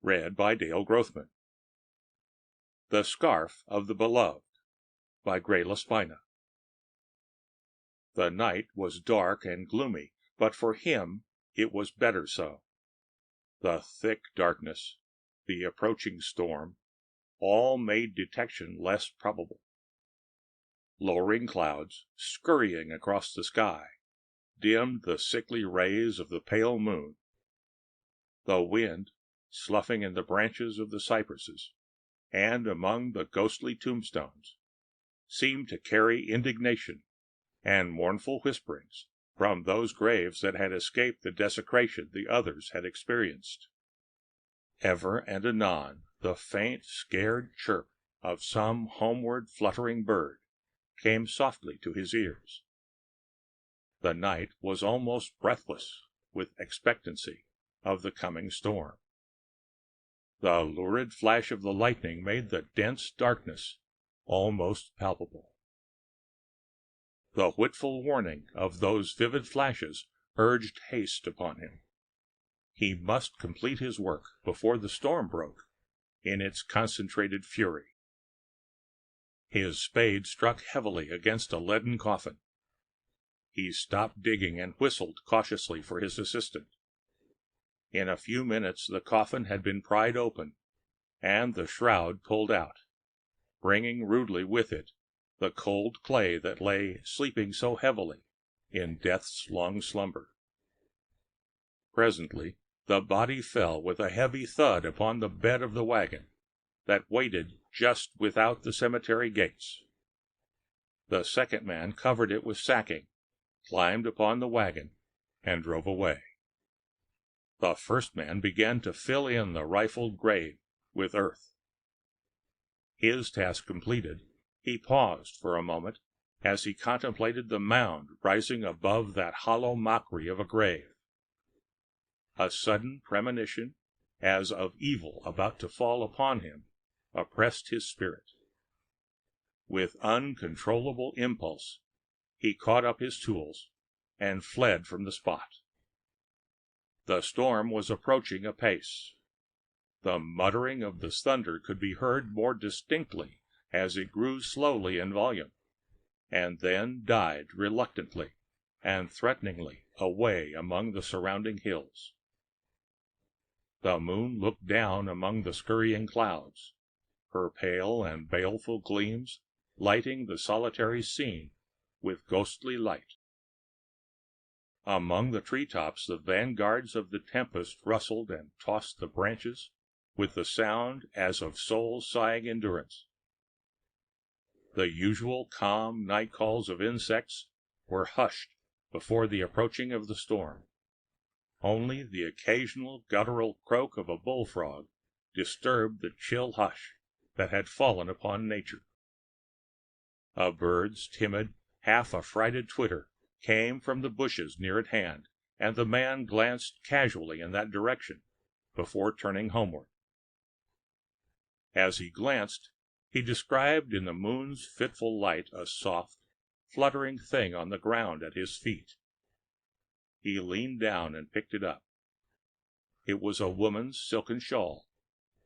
Read by Dale Grothman. The Scarf of the Beloved by Spina. The night was dark and gloomy, but for him it was better so. The thick darkness, the approaching storm, all made detection less probable. Lowering clouds, scurrying across the sky, dimmed the sickly rays of the pale moon. The wind, sloughing in the branches of the cypresses, and among the ghostly tombstones, seemed to carry indignation and mournful whisperings from those graves that had escaped the desecration the others had experienced. Ever and anon the faint, scared chirp of some homeward fluttering bird came softly to his ears. The night was almost breathless with expectancy of the coming storm. The lurid flash of the lightning made the dense darkness almost palpable. The whitful warning of those vivid flashes urged haste upon him. He must complete his work before the storm broke in its concentrated fury. His spade struck heavily against a leaden coffin. He stopped digging and whistled cautiously for his assistant. In a few minutes the coffin had been pried open and the shroud pulled out, bringing rudely with it the cold clay that lay sleeping so heavily in death's long slumber. Presently the body fell with a heavy thud upon the bed of the wagon that waited just without the cemetery gates. The second man covered it with sacking, climbed upon the wagon, and drove away. The first man began to fill in the rifled grave with earth. His task completed, he paused for a moment as he contemplated the mound rising above that hollow mockery of a grave. A sudden premonition, as of evil about to fall upon him, oppressed his spirit. With uncontrollable impulse, he caught up his tools and fled from the spot. The storm was approaching apace. The muttering of the thunder could be heard more distinctly as it grew slowly in volume, and then died reluctantly and threateningly away among the surrounding hills. The moon looked down among the scurrying clouds, her pale and baleful gleams lighting the solitary scene with ghostly light. Among the treetops the vanguards of the tempest rustled and tossed the branches with the sound as of souls sighing endurance. The usual calm night calls of insects were hushed before the approaching of the storm. Only the occasional guttural croak of a bullfrog disturbed the chill hush that had fallen upon nature. A bird's timid, half-affrighted twitter came from the bushes near at hand, and the man glanced casually in that direction before turning homeward. As he glanced, he descried in the moon's fitful light a soft, fluttering thing on the ground at his feet. He leaned down and picked it up. It was a woman's silken shawl,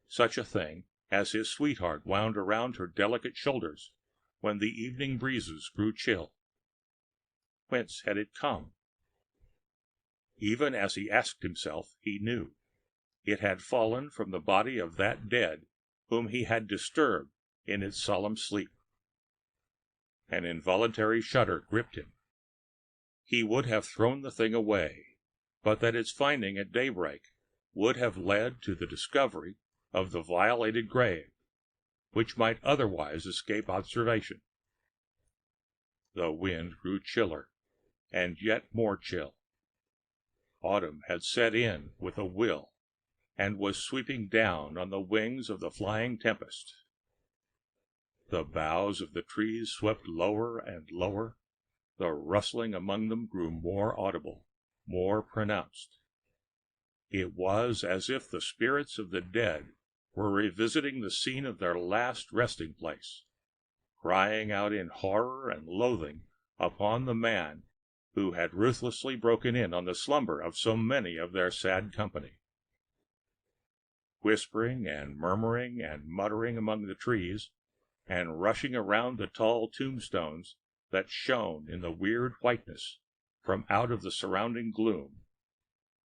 such a thing as his sweetheart wound around her delicate shoulders when the evening breezes grew chill. Whence had it come? Even as he asked himself, he knew. It had fallen from the body of that dead whom he had disturbed in its solemn sleep. An involuntary shudder gripped him. He would have thrown the thing away, but that its finding at daybreak would have led to the discovery of the violated grave, which might otherwise escape observation. The wind grew chiller, and yet more chill. Autumn had set in with a will, and was sweeping down on the wings of the flying tempest. The boughs of the trees swept lower and lower. The rustling among them grew more audible, more pronounced. It was as if the spirits of the dead were revisiting the scene of their last resting place, crying out in horror and loathing upon the man who had ruthlessly broken in on the slumber of so many of their sad company. whispering and murmuring and muttering among the trees, and rushing around the tall tombstones that shone in the weird whiteness from out of the surrounding gloom.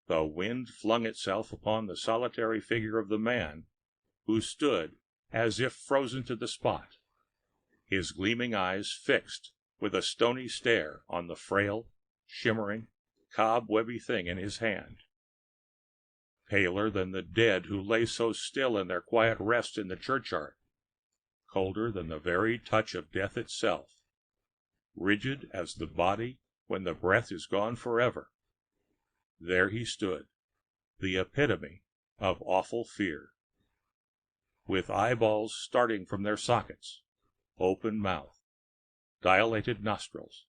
The wind flung itself upon the solitary figure of the man, who stood as if frozen to the spot, his gleaming eyes fixed with a stony stare on the frail, shimmering, cobwebby thing in his hand. Paler than the dead who lay so still in their quiet rest in the churchyard, colder than the very touch of death itself, rigid as the body when the breath is gone forever. There he stood, the epitome of awful fear. With eyeballs starting from their sockets, open mouth, dilated nostrils,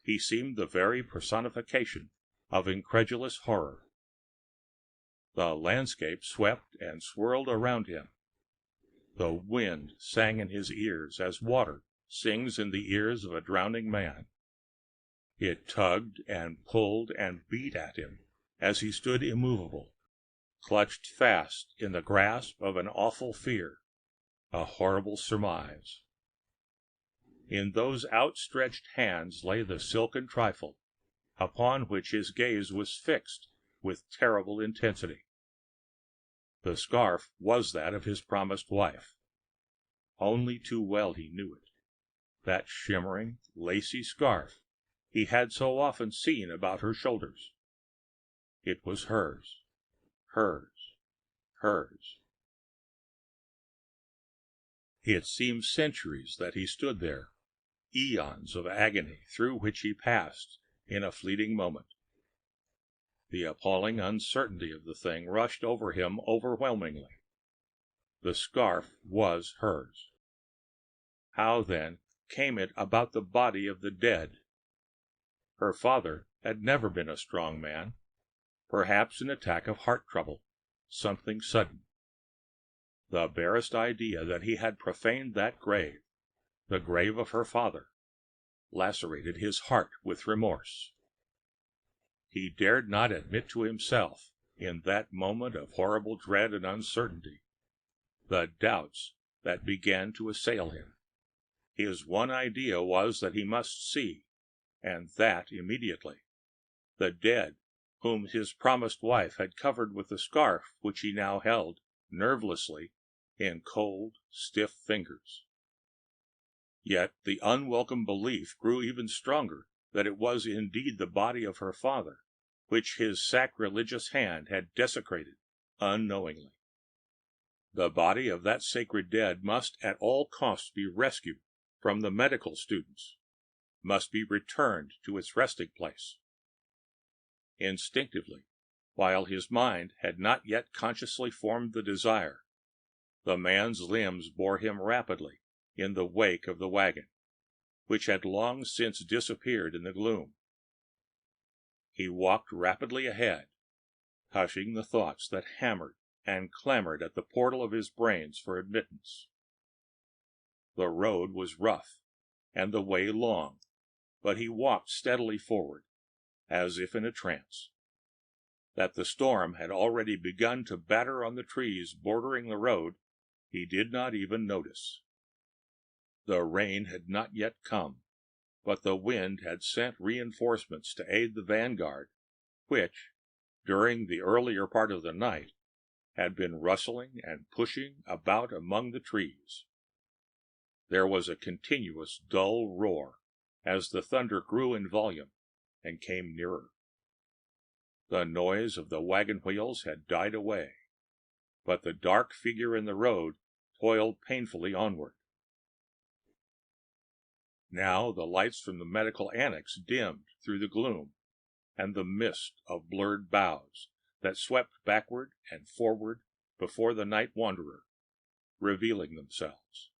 he seemed the very personification of incredulous horror. The landscape swept and swirled around him. The wind sang in his ears as water sings in the ears of a drowning man. It tugged and pulled and beat at him as he stood immovable, clutched fast in the grasp of an awful fear, a horrible surmise. In those outstretched hands lay the silken trifle, upon which his gaze was fixed with terrible intensity. The scarf was that of his promised wife. Only too well he knew it, that shimmering, lacy scarf he had so often seen about her shoulders. It was hers, hers, hers. It seemed centuries that he stood there, eons of agony through which he passed in a fleeting moment. The appalling uncertainty of the thing rushed over him overwhelmingly. The scarf was hers. How, then, came it about the body of the dead? Her father had never been a strong man. Perhaps an attack of heart trouble, something sudden. The barest idea that he had profaned that grave, the grave of her father, lacerated his heart with remorse. He dared not admit to himself, in that moment of horrible dread and uncertainty, the doubts that began to assail him. His one idea was that he must see, and that immediately, the dead whom his promised wife had covered with the scarf which he now held nervelessly in cold, stiff fingers. Yet the unwelcome belief grew even stronger that it was indeed the body of her father, which his sacrilegious hand had desecrated unknowingly. The body of that sacred dead must at all costs be rescued from the medical students, must be returned to its resting place. Instinctively, while his mind had not yet consciously formed the desire, the man's limbs bore him rapidly in the wake of the wagon, which had long since disappeared in the gloom. He walked rapidly ahead, hushing the thoughts that hammered and clamored at the portal of his brains for admittance. The road was rough and the way long, but he walked steadily forward, as if in a trance. That the storm had already begun to batter on the trees bordering the road, he did not even notice. The rain had not yet come, but the wind had sent reinforcements to aid the vanguard, which, during the earlier part of the night, had been rustling and pushing about among the trees. There was a continuous dull roar as the thunder grew in volume and came nearer. The noise of the wagon wheels had died away, but the dark figure in the road toiled painfully onward. Now the lights from the medical annex dimmed through the gloom and the mist of blurred boughs that swept backward and forward before the night wanderer, revealing themselves.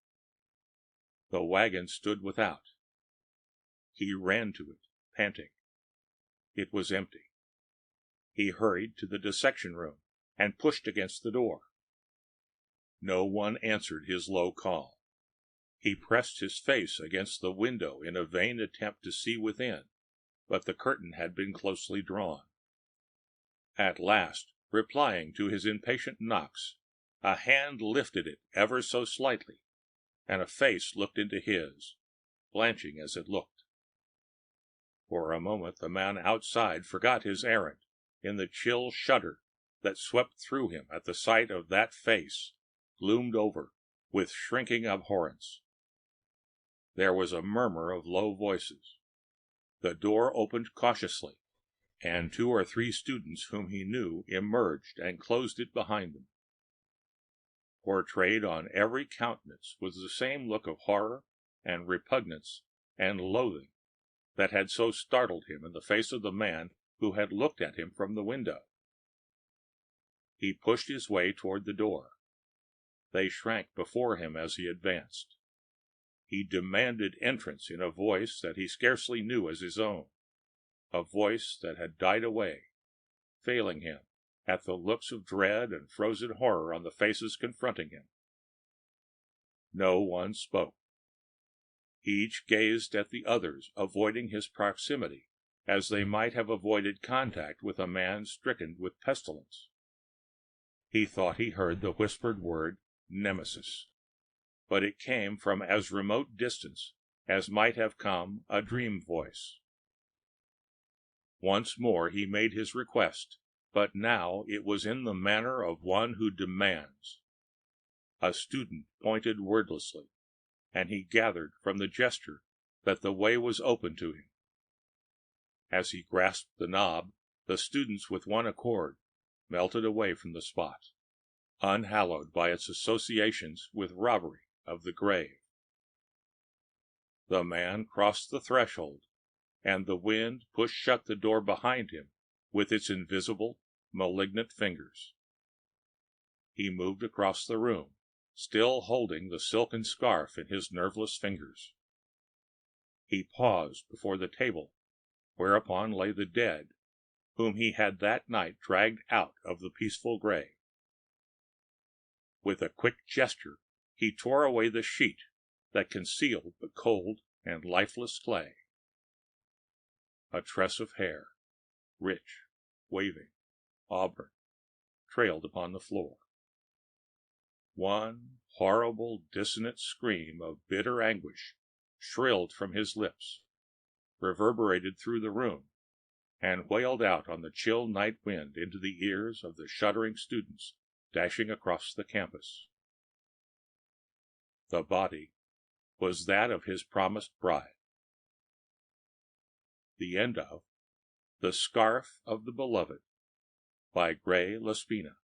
The wagon stood without. He ran to it, panting. It was empty. He hurried to the dissection room and pushed against the door. No one answered his low call. He pressed his face against the window in a vain attempt to see within, but the curtain had been closely drawn. At last, replying to his impatient knocks, A hand lifted it ever so slightly, and a face looked into his, blanching as it looked. For a moment the man outside forgot his errand in the chill shudder that swept through him at the sight of that face gloomed over with shrinking abhorrence. There was a murmur of low voices. The door opened cautiously, and 2 or 3 students whom he knew emerged and closed it behind them. Portrayed on every countenance was the same look of horror and repugnance and loathing that had so startled him in the face of the man who had looked at him from the window. He pushed his way toward the door. They shrank before him as he advanced. He demanded entrance in a voice that he scarcely knew as his own, a voice that had died away, failing him at the looks of dread and frozen horror on the faces confronting him. No one spoke. Each gazed at the others, avoiding his proximity as they might have avoided contact with a man stricken with pestilence. He thought he heard the whispered word Nemesis, but it came from as remote distance as might have come a dream voice. Once more he made his request, but now it was in the manner of one who demands. A student pointed wordlessly, and he gathered from the gesture that the way was open to him. As he grasped the knob, the students with one accord melted away from the spot, unhallowed by its associations with robbery of the grave. The man crossed the threshold, and the wind pushed shut the door behind him with its invisible, malignant fingers. He moved across the room, still holding the silken scarf in his nerveless fingers. He paused before the table whereupon lay the dead whom he had that night dragged out of the peaceful grave. With a quick gesture he tore away the sheet that concealed the cold and lifeless clay. A tress of hair, rich, waving, auburn, trailed upon the floor. One horrible, dissonant scream of bitter anguish shrilled from his lips, reverberated through the room, and wailed out on the chill night wind into the ears of the shuddering students dashing across the campus. The body was that of his promised bride. The end of The Scarf of the Beloved by Greye Spina.